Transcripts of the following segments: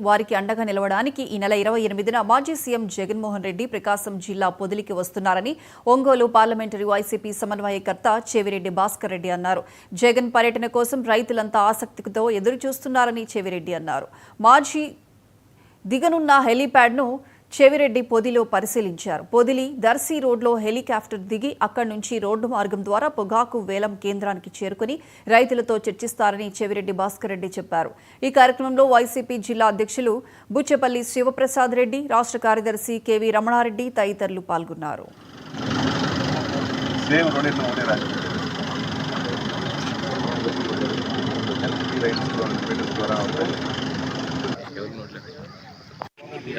వారికి అండగా నిలవడానికి ఈ నెల 28న మాజీ సీఎం జగన్మోహన్ రెడ్డి ప్రకాశం జిల్లా పొదిలికి వస్తున్నారని ఒంగోలు పార్లమెంటరీ వైసీపీ సమన్వయకర్త చెవిరెడ్డి భాస్కర్ రెడ్డి అన్నారు. జగన్ పర్యటన కోసం రైతులంతా ఆసక్తితో ఎదురుచూస్తున్నారని చెవిరెడ్డి అన్నారు. మాజీ దిగనున్న హెలీప్యాడ్ను చెవిరెడ్డి పొదిలో పరిశీలించారు. పొదిలి దర్శి రోడ్లో హెలికాప్టర్ దిగి అక్కడి నుంచి రోడ్డు మార్గం ద్వారా పొగాకు వేలం కేంద్రానికి చేరుకుని రైతులతో చర్చిస్తారని చెవిరెడ్డి భాస్కర్ రెడ్డి చెప్పారు. ఈ కార్యక్రమంలో వైసీపీ జిల్లా అధ్యక్షులు బుచ్చెపల్లి శివప్రసాద్ రెడ్డి, రాష్ట్ర కార్యదర్శి కెవి రమణారెడ్డి తదితరులు పాల్గొన్నారు.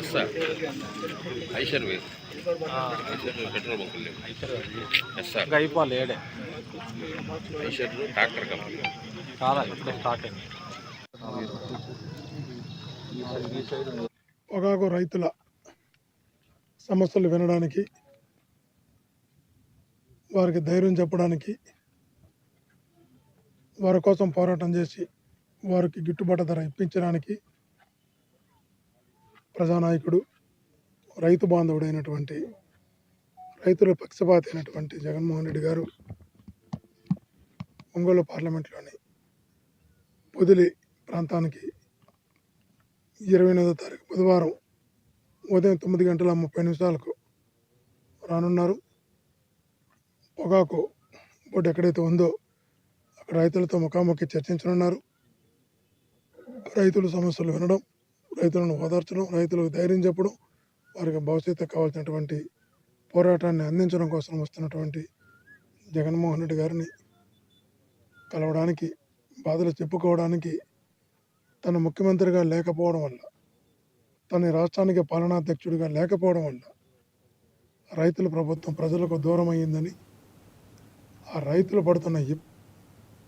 ఎస్ సార్ ఐషర్ వే పెట్రోల్ బంకులు లేవు. ఎస్ సార్ అయిపోవాలి ఏడే ఐషర్ ట్రాక్టర్ కంపెనీ చాలా ఇప్పుడు స్టార్ట్ అయింది. పొగాకు రైతుల సమస్యలు వినడానికి, వారికి ధైర్యం చెప్పడానికి, వారి కోసం పోరాటం చేసి వారికి గిట్టుబాటు ధర ఇప్పించడానికి ప్రజానాయకుడు, రైతు బాంధవుడైనటువంటి, రైతుల పక్షపాతి అయినటువంటి జగన్మోహన్ రెడ్డి గారు ఒంగోలు పార్లమెంట్లోని పొదిలి ప్రాంతానికి 28వ తారీఖు బుధవారం ఉదయం 9:30 రానున్నారు. పొగాకు బోర్డు ఎక్కడైతే ఉందో అక్కడ రైతులతో ముఖాముఖి చర్చించనున్నారు. రైతుల సమస్యలు వినడం, రైతులను ఓదార్చడం, రైతులకు ధైర్యం చెప్పడం, వారికి భవిష్యత్తు కావాల్సినటువంటి పోరాటాన్ని అందించడం కోసం వస్తున్నటువంటి జగన్మోహన్ రెడ్డి గారిని కలవడానికి, బాధలు చెప్పుకోవడానికి, తన ముఖ్యమంత్రిగా లేకపోవడం వల్ల, తన రాష్ట్రానికి పాలనాధ్యక్షుడిగా లేకపోవడం వల్ల రైతుల ప్రభుత్వం ప్రజలకు దూరం అయ్యిందని, ఆ రైతులు పడుతున్న